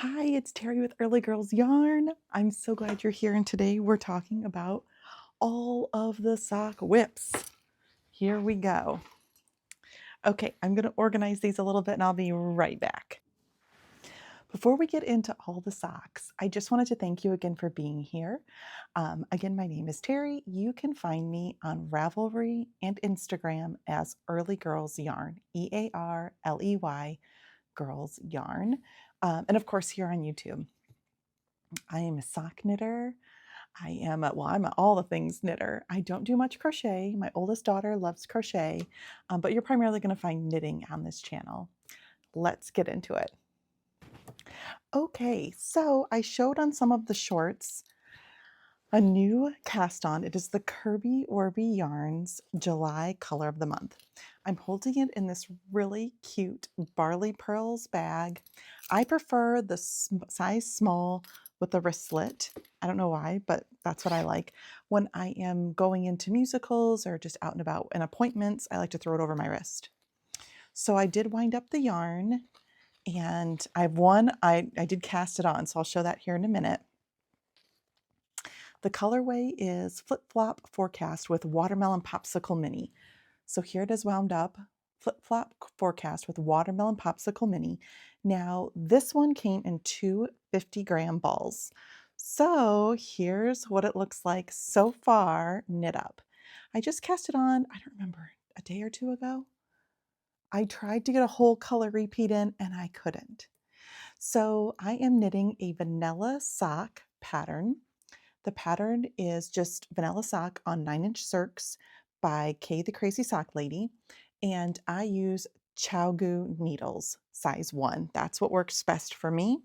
Hi, it's Terry with Early Girls Yarn. I'm so glad you're here, and today we're talking about all of the sock whips. Here we go. Okay, I'm going to organize these a little bit and I'll be right back. Before we get into all the socks, I just wanted to thank you again for being here. Again, my name is Terry. You can find me on Ravelry and Instagram as Early Girls Yarn, Earley Girls Yarn, and of course here on YouTube. I am a sock knitter. I'm a all the things knitter. I don't do much crochet. My oldest daughter loves crochet, but you're primarily going to find knitting on this channel. Let's get into it. Okay, so I showed on some of the shorts a new cast on. It is the Kirby Wirby Yarns July Color of the Month. I'm holding it in this really cute Barley Pearls bag. I prefer the size small with the wristlet. I don't know why, but that's what I like. When I am going into musicals or just out and about in appointments, I like to throw it over my wrist. So I did wind up the yarn, and I did cast it on, so I'll show that here in a minute. The colorway is Flip Flop Forecast with Watermelon Popsicle Mini. So here it is wound up, Flip Flop Forecast with Watermelon Popsicle Mini. Now this one came in two 50-gram balls. So here's what it looks like so far knit up. I just cast it on, I don't remember, a day or two ago. I tried to get a whole color repeat in and I couldn't. So I am knitting a vanilla sock pattern. The pattern is just vanilla sock on 9-inch circs by Kay the Crazy Sock Lady, and I use Chowgu needles, size 1. That's what works best for me.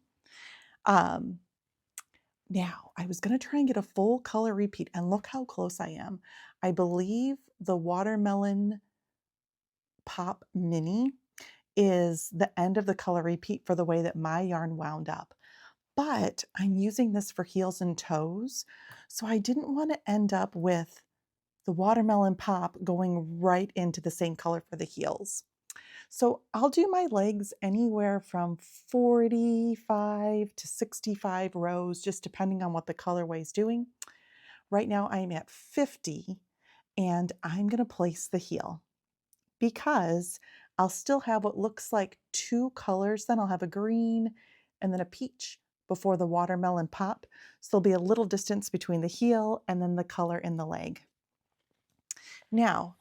Now, I was going to try and get a full color repeat, and look how close I am. I believe the Watermelon Pop Mini is the end of the color repeat for the way that my yarn wound up. But I'm using this for heels and toes, so I didn't want to end up with the watermelon pop going right into the same color for the heels. So I'll do my legs anywhere from 45 to 65 rows, just depending on what the colorway is doing. Right now I'm at 50, and I'm going to place the heel because I'll still have what looks like two colors. Then I'll have a green and then a peach before the watermelon pop. So there'll be a little distance between the heel and then the color in the leg. Now,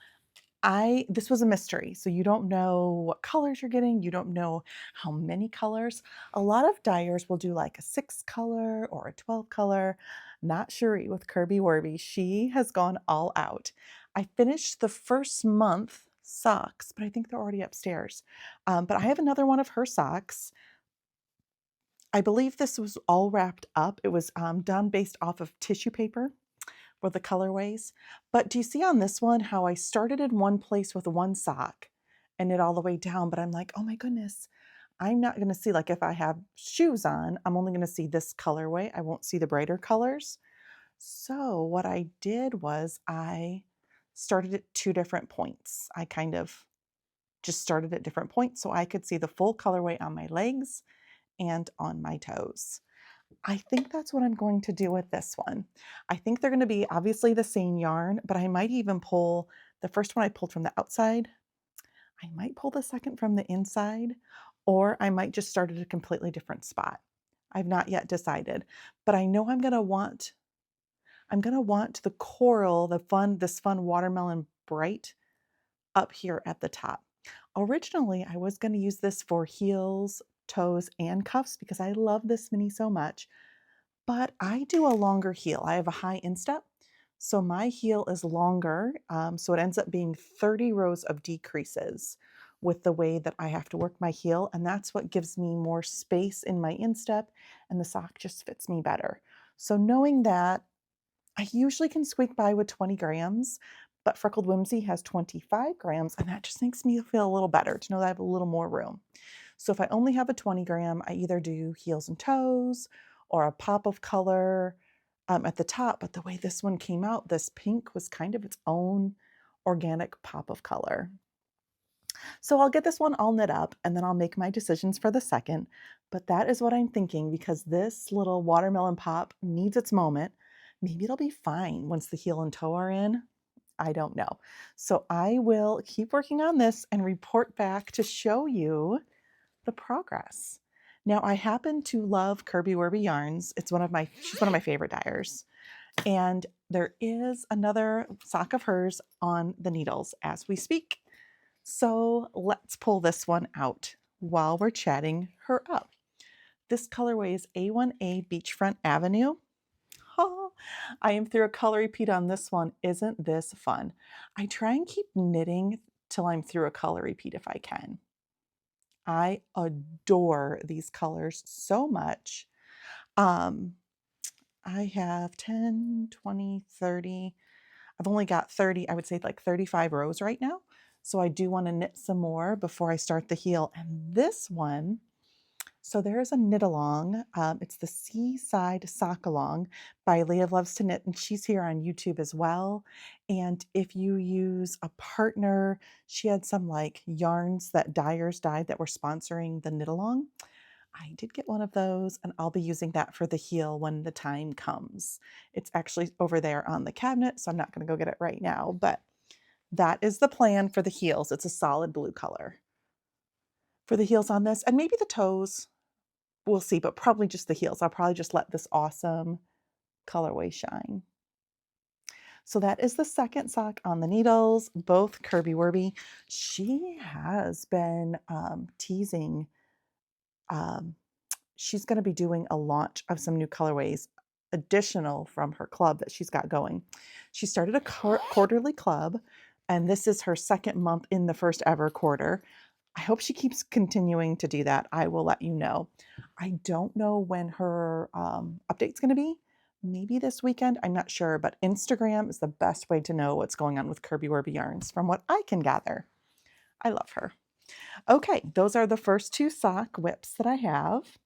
this was a mystery, so you don't know what colors you're getting. You don't know how many colors. A lot of dyers will do like a 6 color or a 12 color. Not Cherie with Kirby Wirby. She has gone all out. I finished the first month socks, but I think they're already upstairs. But I have another one of her socks. I believe this was all wrapped up. It was done based off of tissue paper for the colorways. But do you see on this one how I started in one place with one sock and knit all the way down, but I'm like, oh my goodness, I'm not going to see, like if I have shoes on, I'm only going to see this colorway. I won't see the brighter colors. So what I did was I started at 2 different points. I kind of just started at different points so I could see the full colorway on my legs and on my toes. I think that's what I'm going to do with this one. I think they're going to be obviously the same yarn, but I might even pull the first one I pulled from the outside. I might pull the second from the inside, or I might just start at a completely different spot. I've not yet decided, but I know I'm going to want the coral, this fun watermelon bright up here at the top. Originally, I was going to use this for heels, toes, and cuffs because I love this mini so much. But I do a longer heel. I have a high instep, so my heel is longer. So it ends up being 30 rows of decreases with the way that I have to work my heel. And that's what gives me more space in my instep, and the sock just fits me better. So knowing that, I usually can squeak by with 20 grams, but Freckled Whimsy has 25 grams, and that just makes me feel a little better to know that I have a little more room. So if I only have a 20 gram, I either do heels and toes or a pop of color at the top. But the way this one came out, this pink was kind of its own organic pop of color. So I'll get this one all knit up, and then I'll make my decisions for the second. But that is what I'm thinking because this little watermelon pop needs its moment. Maybe it'll be fine once the heel and toe are in. I don't know. So I will keep working on this and report back to show you the progress. Now I happen to love Kirby Wirby yarns. She's one of my favorite dyers. And there is another sock of hers on the needles as we speak. So let's pull this one out while we're chatting her up. This colorway is A1A Beachfront Avenue. Oh, I am through a color repeat on this one. Isn't this fun? I try and keep knitting till I'm through a color repeat if I can. I adore these colors so much. Um, I have 10, 20, 30. I've only got 30, I would say like 35 rows right now. So I do want to knit some more before I start the heel. And this one, so there's a knit along. It's the Seaside Sock Along by Leah Loves to Knit, and she's here on YouTube as well. And if you use a partner, she had some like yarns that dyers dyed that were sponsoring the knit along. I did get one of those, and I'll be using that for the heel when the time comes. It's actually over there on the cabinet, so I'm not going to go get it right now, but that is the plan for the heels. It's a solid blue color for the heels on this, and maybe the toes. We'll see, but probably just the heels. I'll probably just let this awesome colorway shine. So that is the second sock on the needles, both Kirby Wirby. She has been teasing. She's going to be doing a launch of some new colorways additional from her club that she's got going. She started a quarterly club, and this is her second month in the first ever quarter. I hope she keeps continuing to do that. I will let you know. I don't know when her update's going to be. Maybe this weekend. I'm not sure, but Instagram is the best way to know what's going on with Kirby Wirby Yarns from what I can gather. I love her. Okay, those are the first two sock WIPs that I have.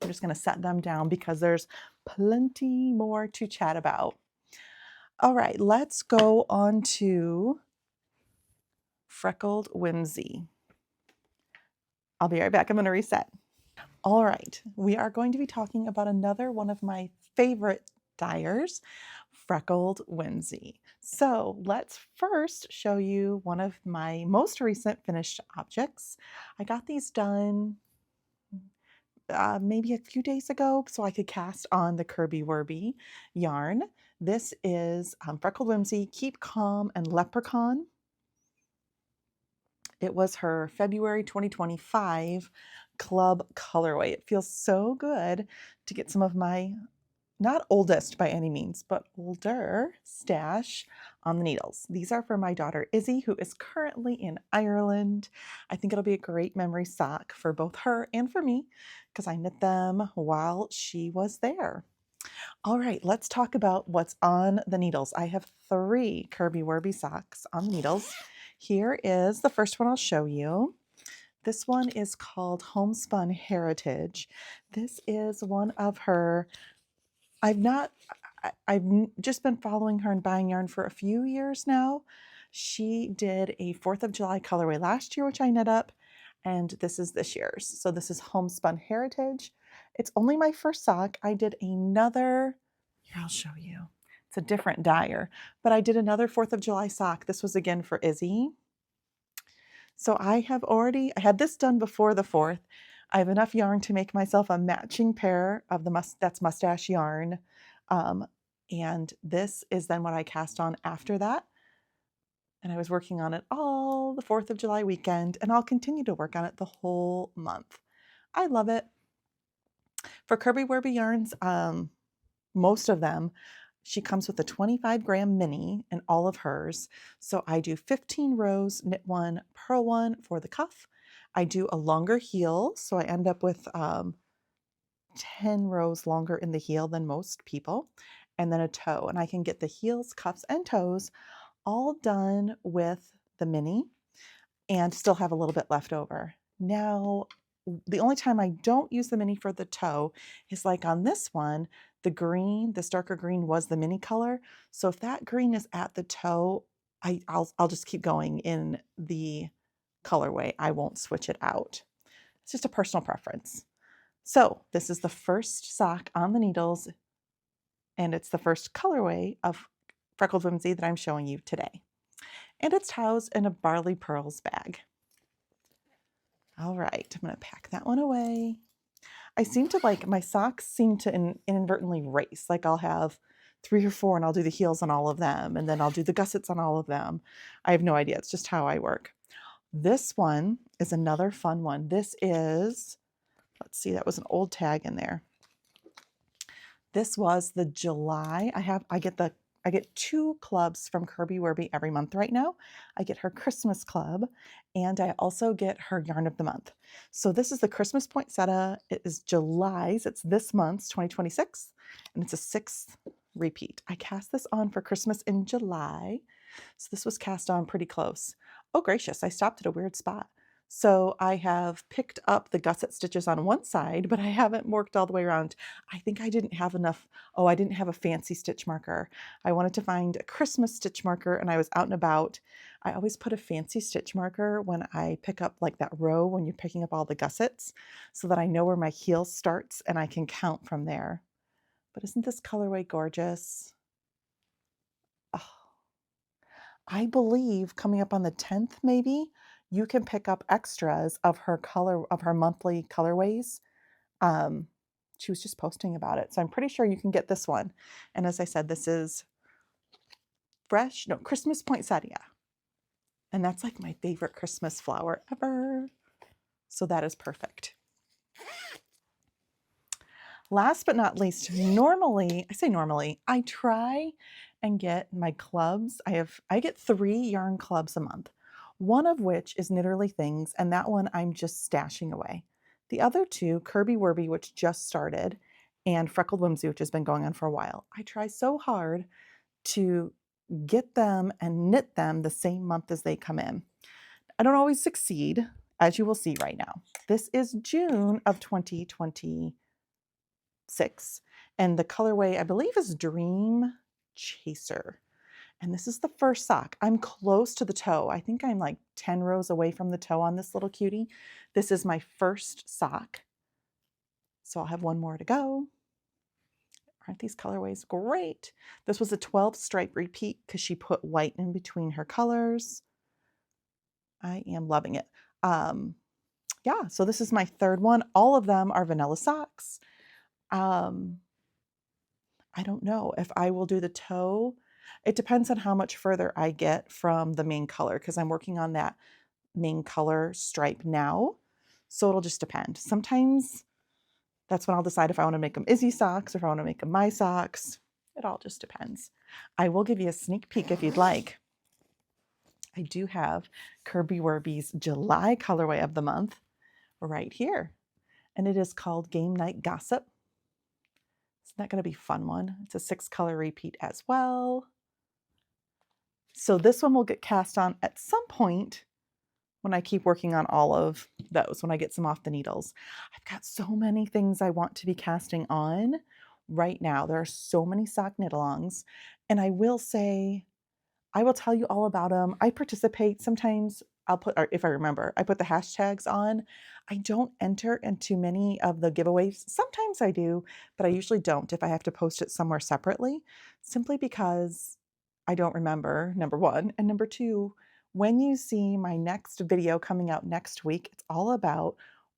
I'm just going to set them down because there's plenty more to chat about. All right, let's go on to Freckled Whimsy. I'll be right back. I'm going to reset. All right, we are going to be talking about another one of my favorite dyers, Freckled Whimsy. So let's first show you one of my most recent finished objects. I got these done maybe a few days ago so I could cast on the Kirby Wirby yarn. This is Freckled Whimsy, Keep Calm and Leprechaun. It was her February 2025 club colorway. It feels so good to get some of my, not oldest by any means, but older stash on the needles. These are for my daughter Izzy, who is currently in Ireland. I think it'll be a great memory sock for both her and for me because I knit them while she was there. All right, let's talk about what's on the needles. I have 3 Kirby Wirby socks on the needles. Here is the first one I'll show you. This one is called Homespun Heritage. This is one of her, I've just been following her and buying yarn for a few years now. She did a 4th of July colorway last year, which I knit up, and this is this year's. So this is Homespun Heritage. It's only my first sock. I did another, here I'll show you. It's a different dyer, but I did another 4th of July sock. This was again for Izzy. So I had this done before the 4th. I have enough yarn to make myself a matching pair of that's mustache yarn. And this is then what I cast on after that. And I was working on it all the 4th of July weekend, and I'll continue to work on it the whole month. I love it. For Kirby Wirby yarns, most of them, she comes with a 25-gram mini in all of hers. So I do 15 rows, knit 1, purl 1 for the cuff. I do a longer heel, so I end up with 10 rows longer in the heel than most people, and then a toe. And I can get the heels, cuffs, and toes all done with the mini and still have a little bit left over. Now, the only time I don't use the mini for the toe is like on this one, the green, this darker green was the mini color. So if that green is at the toe, I'll just keep going in the colorway. I won't switch it out. It's just a personal preference. So this is the first sock on the needles, and it's the first colorway of Freckled Whimsy that I'm showing you today. And it's housed in a Barley Pearls bag. All right, I'm gonna pack that one away. I seem to like, my socks seem to inadvertently race. Like I'll have 3 or 4 and I'll do the heels on all of them, and then I'll do the gussets on all of them. I have no idea, it's just how I work. This one is another fun one. This is, let's see, that was an old tag in there. This was the July. I get 2 clubs from Kirby Wirby every month right now. I get her Christmas club, and I also get her yarn of the month. So this is the Christmas poinsettia. It is July's. It's this month's 2026, and it's a 6th repeat. I cast this on for Christmas in July. So this was cast on pretty close. Oh gracious, I stopped at a weird spot. So I have picked up the gusset stitches on one side, but I haven't worked all the way around. I think I didn't have enough. Oh, I didn't have a fancy stitch marker. I wanted to find a Christmas stitch marker, and I was out and about. I always put a fancy stitch marker when I pick up like that row when you're picking up all the gussets, so that I know where my heel starts and I can count from there. But isn't this colorway gorgeous? Oh, I believe coming up on the 10th, maybe, you can pick up extras of her monthly colorways. Um, she was just posting about it. So I'm pretty sure you can get this one. And as I said, this is Christmas poinsettia. And that's like my favorite Christmas flower ever. So that is perfect. Last but not least, I try and get my clubs. I get 3 yarn clubs a month, one of which is Knitterly Things, and that one I'm just stashing away. The other 2, Kirby Wirby, which just started, and Freckled Whimsy, which has been going on for a while. I try so hard to get them and knit them the same month as they come in. I don't always succeed, as you will see right now. This is June of 2020. 6, and the colorway I believe is Dream Chaser. And this is the first sock. I'm close to the toe. I think I'm like 10 rows away from the toe on this little cutie. This is my first sock. So I'll have 1 more to go. Aren't these colorways great? This was a 12 stripe repeat because she put white in between her colors. I am loving it. Yeah, so this is my 3rd one. All of them are vanilla socks. I don't know if I will do the toe. It depends on how much further I get from the main color, because I'm working on that main color stripe now. So it'll just depend. Sometimes that's when I'll decide if I want to make them Izzy socks or if I want to make them my socks. It all just depends. I will give you a sneak peek if you'd like. I do have Kirby Wirby's July colorway of the month right here. And it is called Game Night Gossip. Isn't that going to be a fun one? It's a 6 color repeat as well. So this one will get cast on at some point when I keep working on all of those, when I get some off the needles. I've got so many things I want to be casting on right now. There are so many sock knit-alongs, and I will say, I will tell you all about them. I participate. Sometimes I'll put, or if I remember, I put the hashtags on. I don't enter into many of the giveaways. Sometimes I do, but I usually don't if I have to post it somewhere separately, simply because I don't remember, number 1. And number 2, when you see my next video coming out next week, it's all about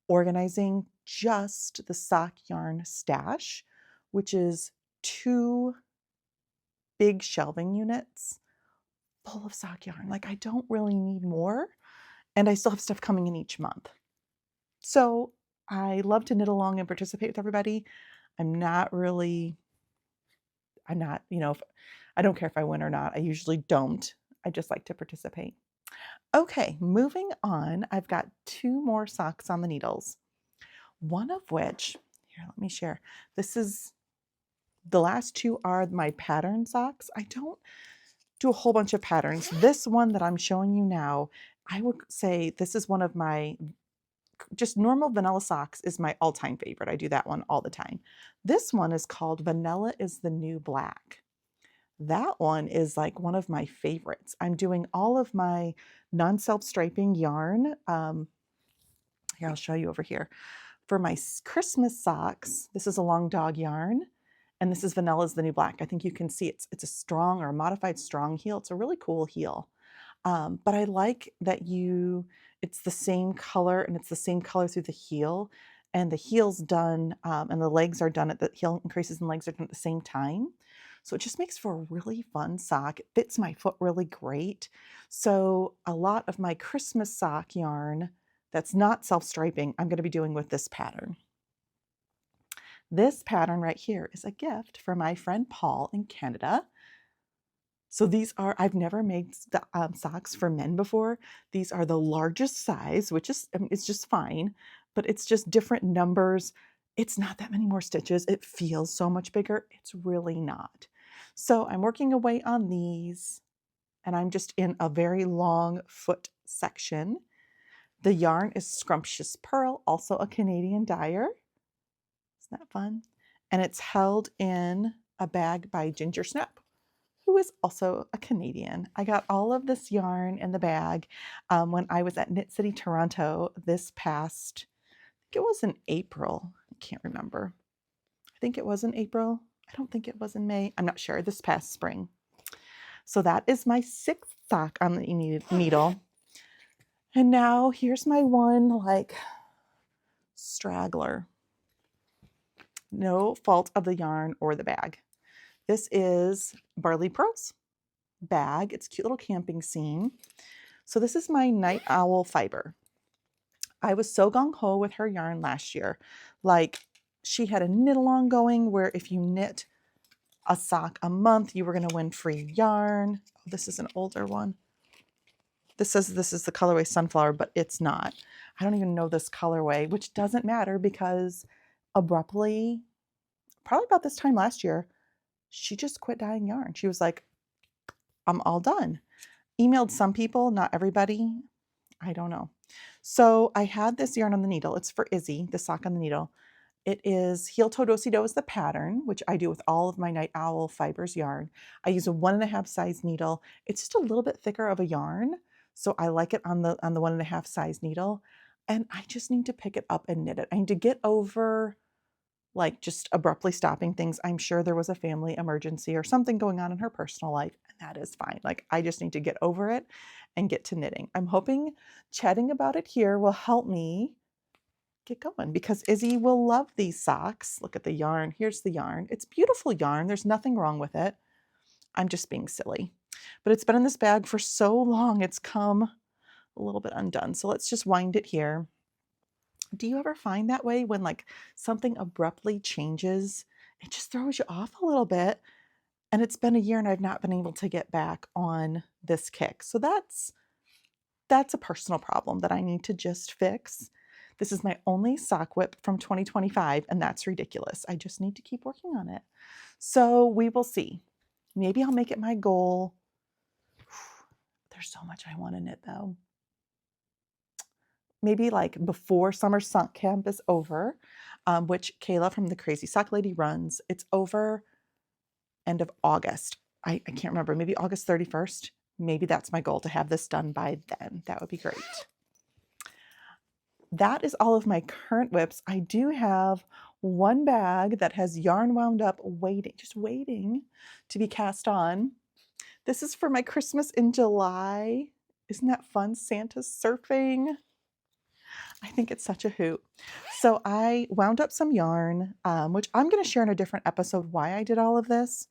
organizing just the sock yarn stash, which is 2 big shelving units full of sock yarn. Like, I don't really need more, and I still have stuff coming in each month. So I love to knit along and participate with everybody. I'm not, I don't care if I win or not. I usually don't. I just like to participate. Okay, moving on. I've got 2 more socks on the needles. One of which, here, let me share. The last 2 are my pattern socks. I don't do a whole bunch of patterns. This one that I'm showing you now, I would say this is one of my just normal vanilla socks is my all-time favorite. I do that one all the time. This one is called Vanilla is the New Black. That one is like one of my favorites. I'm doing all of my non-self striping yarn. Here, I'll show you over here. For my Christmas socks, this is a long dog yarn, and this is Vanilla's the New Black. I think you can see it's a strong or a modified strong heel. It's a really cool heel. But I like that it's the same color and it's the same color through the heel, and the heel's done and the legs are done at the heel increases and legs are done at the same time. So it just makes for a really fun sock. It fits my foot really great. So a lot of my Christmas sock yarn that's not self-striping, I'm going to be doing with this pattern. This pattern right here is a gift from my friend Paul in Canada. So these are, I've never made the socks for men before. These are the largest size, which is, I mean, it's just fine, but it's just different numbers. It's not that many more stitches. It feels so much bigger. It's really not. So I'm working away on these, and I'm just in a very long foot section. The yarn is Scrumptious Purl, also a Canadian dyer. Isn't that fun? And it's held in a bag by Ginger Snap, who is also a Canadian. I got all of this yarn in the bag when I was at Knit City, Toronto this past, I think it was in April. I can't remember. I think it was in April. I don't think it was in May. I'm not sure. This past spring. So that is my 6th sock on the needle. And now here's my one like straggler. No fault of the yarn or the bag. This is Barley Pearls bag. It's a cute little camping scene. So this is my Night Owl fiber. I was so gung-ho with her yarn last year. Like, she had a knit along going where if you knit a sock a month, you were going to win free yarn. Oh, this is an older one. This says this is the colorway Sunflower, but it's not. I don't even know this colorway, which doesn't matter because abruptly, probably about this time last year, she just quit dyeing yarn. She was like, I'm all done. Emailed some people, not everybody. I don't know. So I had this yarn on the needle. It's for Izzy, the sock on the needle. It is Heel Toe Do-Si Do is the pattern, which I do with all of my Night Owl fibers yarn. I use a 1.5 size needle. It's just a little bit thicker of a yarn, so I like it on the 1.5 size needle. And I just need to pick it up and knit it. I need to get over like just abruptly stopping things. I'm sure there was a family emergency or something going on in her personal life, and that is fine. Like, I just need to get over it and get to knitting. I'm hoping chatting about it here will help me get going because Izzy will love these socks. Look at the yarn. Here's the yarn. It's beautiful yarn. There's nothing wrong with it. I'm just being silly. But it's been in this bag for so long, it's come a little bit undone. So let's just wind it here. Do you ever find that way when like something abruptly changes? It just throws you off a little bit. And it's been a year and I've not been able to get back on this kick. So that's a personal problem that I need to just fix. This is my only sock whip from 2025, and that's ridiculous. I just need to keep working on it. So we will see. Maybe I'll make it my goal. There's so much I want to knit though. Maybe like before summer sock camp is over, which Kayla from the Crazy Sock Lady runs. It's over end of August. I can't remember, maybe August 31st. Maybe that's my goal, to have this done by then. That would be great. That is all of my current whips. I do have one bag that has yarn wound up waiting, just waiting to be cast on. This is for my Christmas in July. Isn't that fun? Santa's surfing. I think it's such a hoot. So I wound up some yarn, which I'm going to share in a different episode why I did all of this.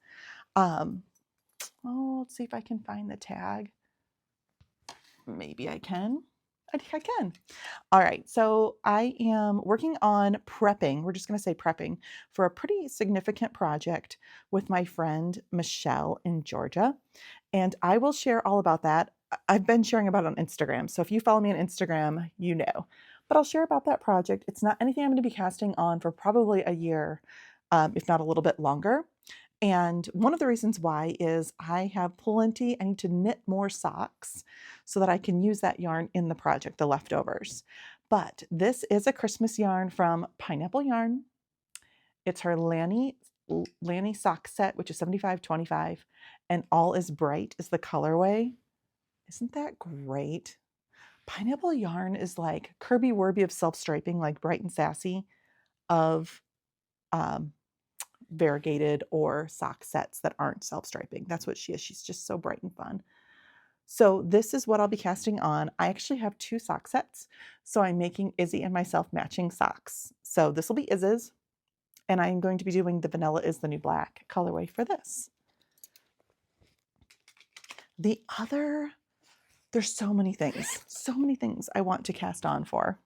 Let's see if I can find the tag. Maybe I can. I think I can. All right, so I am working on prepping. We're just going to say prepping for a pretty significant project with my friend Michelle in Georgia. And I will share all about that. I've been sharing about it on Instagram. So if you follow me on Instagram, you know. But I'll share about that project. It's not anything I'm going to be casting on for probably a year, if not a little bit longer. And one of the reasons why is I have plenty. I need to knit more socks so that I can use that yarn in the project, the leftovers. But this is a Christmas yarn from Pineapple Yarn. It's her Lanny sock set, which is 75/25, and All is Bright is the colorway. Isn't that great? Pineapple yarn is like Kirby Wirby of self-striping, like bright and sassy of um, variegated or sock sets that aren't self-striping. That's what she is. She's just so bright and fun. So this is what I'll be casting on. I actually have 2 sock sets. So I'm making Izzy and myself matching socks. So this will be Iz's, and I'm going to be doing the Vanilla is the New Black colorway for this. The other, there's so many things I want to cast on for.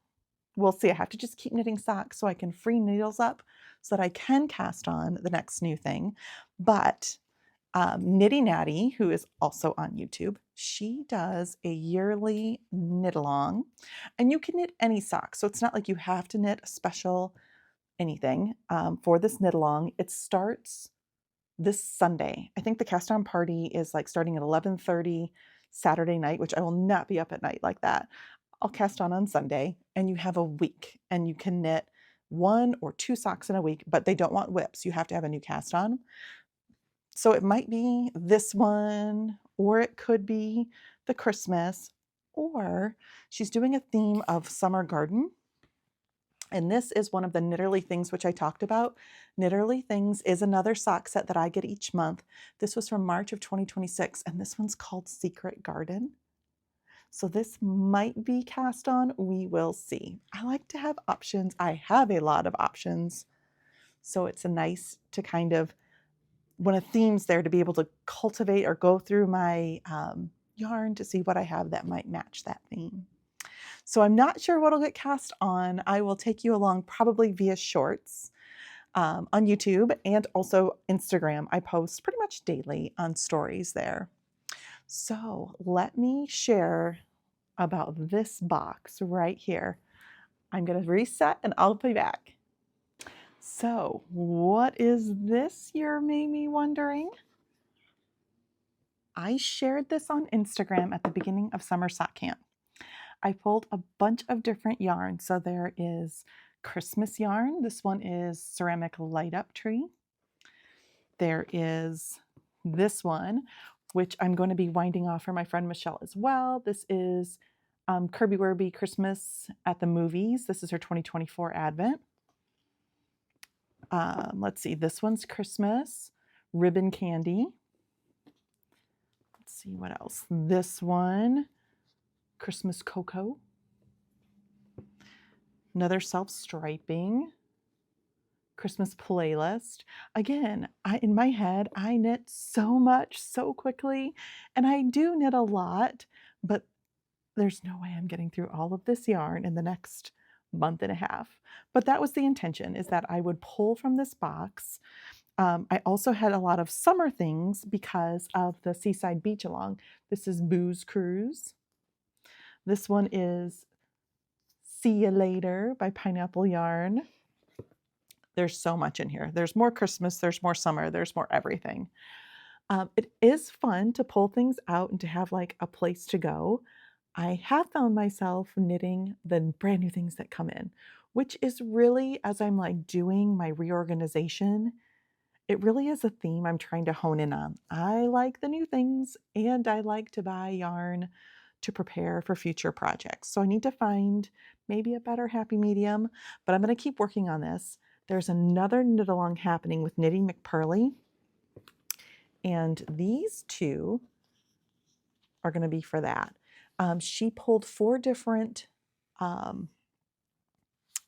We'll see. I have to just keep knitting socks so I can free needles up so that I can cast on the next new thing. But Knitty Natty, who is also on YouTube, she does a yearly knit along, and you can knit any sock. So it's not like you have to knit a special anything for this knit along. It starts this Sunday. I think the cast on party is like starting at 11:30 Saturday night, which I will not be up at night like that. I'll cast on Sunday, and you have a week, and you can knit 1 or 2 socks in a week, but they don't want WIPS. You have to have a new cast on. So it might be this one, or it could be the Christmas, or she's doing a theme of summer garden. And this is one of the Knitterly Things, which I talked about. Knitterly Things is another sock set that I get each month. This was from March of 2026, and this one's called Secret Garden. So this might be cast on. We will see. I like to have options. I have a lot of options. So it's nice to kind of, when a theme's there, to be able to cultivate or go through my yarn to see what I have that might match that theme. So I'm not sure what'll get cast on. I will take you along probably via shorts on YouTube and also Instagram. I post pretty much daily on stories there. So let me share about this box right here. I'm going to reset and I'll be back. So what is this, you're maybe wondering? I shared this on Instagram at the beginning of summer sock camp. I pulled a bunch of different yarns. So there is Christmas yarn. This one is Ceramic Light Up Tree. There is this one, which I'm going to be winding off for my friend Michelle as well. This is Kirby Wirby Christmas at the Movies. This is her 2024 Advent. Let's see, this one's Christmas Ribbon Candy. Let's see what else. This one, Christmas Cocoa. Another self-striping Christmas playlist. Again, in my head, I knit so much so quickly, and I do knit a lot, but there's no way I'm getting through all of this yarn in the next month and a half. But that was the intention, is that I would pull from this box. I also had a lot of summer things because of the Seaside Beach Along. This is Booze Cruise. This one is See Ya Later by Pineapple Yarn. There's so much in here. There's more Christmas, there's more summer, there's more everything. It is fun to pull things out and to have like a place to go. I have found myself knitting the brand new things that come in, which is really, as I'm like doing my reorganization, it really is a theme I'm trying to hone in on. I like the new things, and I like to buy yarn to prepare for future projects. So I need to find maybe a better happy medium, but I'm going to keep working on this. There's another knit along happening with Knitting McPurley, and these two are going to be for that. She pulled 4 different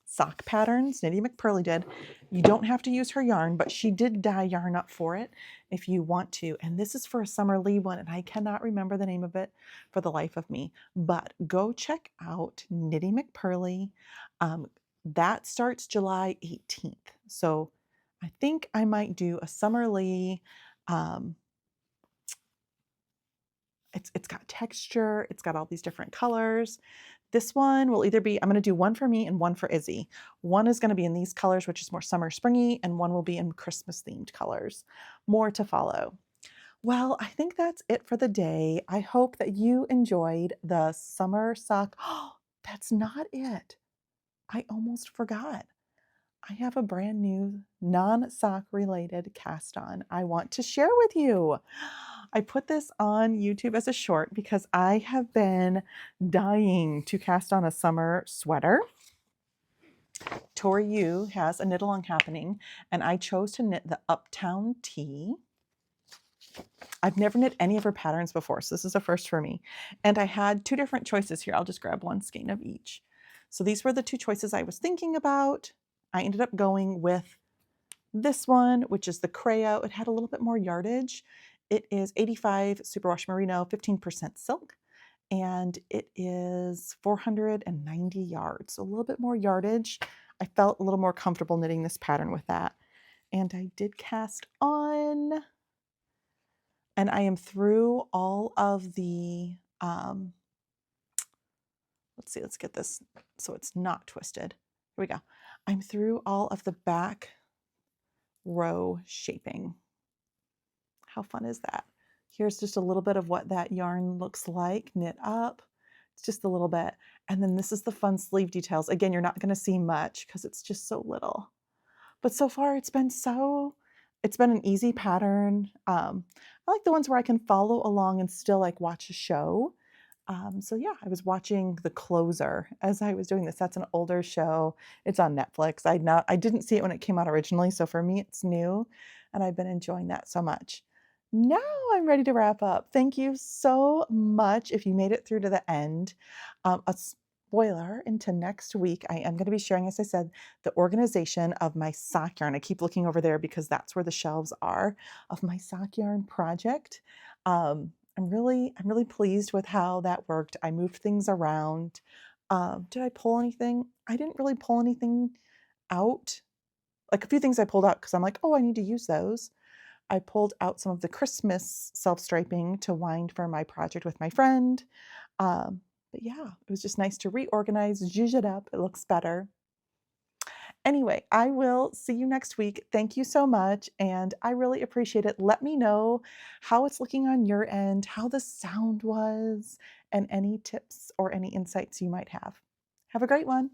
sock patterns. Knitting McPurley did. You don't have to use her yarn, but she did dye yarn up for it if you want to. And this is for a Summer Lee one, and I cannot remember the name of it for the life of me. But go check out Knitting McPurley. That starts July 18th. So I think I might do a Summer Lee. It's got texture. It's got all these different colors. This one will either be, I'm going to do one for me and one for Izzy. One is going to be in these colors, which is more summer springy, and one will be in Christmas themed colors. More to follow. Well, I think that's it for the day. I hope that you enjoyed the summer sock. Oh, that's not it. I almost forgot. I have a brand new non-sock related cast on I want to share with you. I put this on YouTube as a short because I have been dying to cast on a summer sweater. Tori Yu has a knit along happening, and I chose to knit the Uptown Tee. I've never knit any of her patterns before, so this is a first for me. And I had two different choices here. I'll just grab one skein of each. So these were the two choices I was thinking about. I ended up going with this one, which is the Crayo. It had a little bit more yardage. It is 85 superwash merino, 15% silk, and it is 490 yards, so a little bit more yardage. I felt a little more comfortable knitting this pattern with that. And I did cast on, and I am through all of the, let's see, let's get this so it's not twisted. Here we go. I'm through all of the back row shaping. How fun is that? Here's just a little bit of what that yarn looks like knit up. It's just a little bit. And then this is the fun sleeve details. Again, you're not going to see much because it's just so little. But so far it's been an easy pattern. I like the ones where I can follow along and still like watch a show. So yeah, I was watching The Closer as I was doing this. That's an older show. It's on Netflix. I didn't see it when it came out originally, so for me it's new, and I've been enjoying that so much. Now I'm ready to wrap up. Thank you so much if you made it through to the end. A spoiler into next week, I am going to be sharing, as I said, the organization of my sock yarn. I keep looking over there because that's where the shelves are of my sock yarn project. I'm really pleased with how that worked. I moved things around. Did I pull anything? I didn't really pull anything out. Like a few things I pulled out because I'm like, oh, I need to use those. I pulled out some of the Christmas self-striping to wind for my project with my friend. But yeah, it was just nice to reorganize, zhuzh it up. It looks better. Anyway, I will see you next week. Thank you so much, and I really appreciate it. Let me know how it's looking on your end, how the sound was, and any tips or any insights you might have. Have a great one.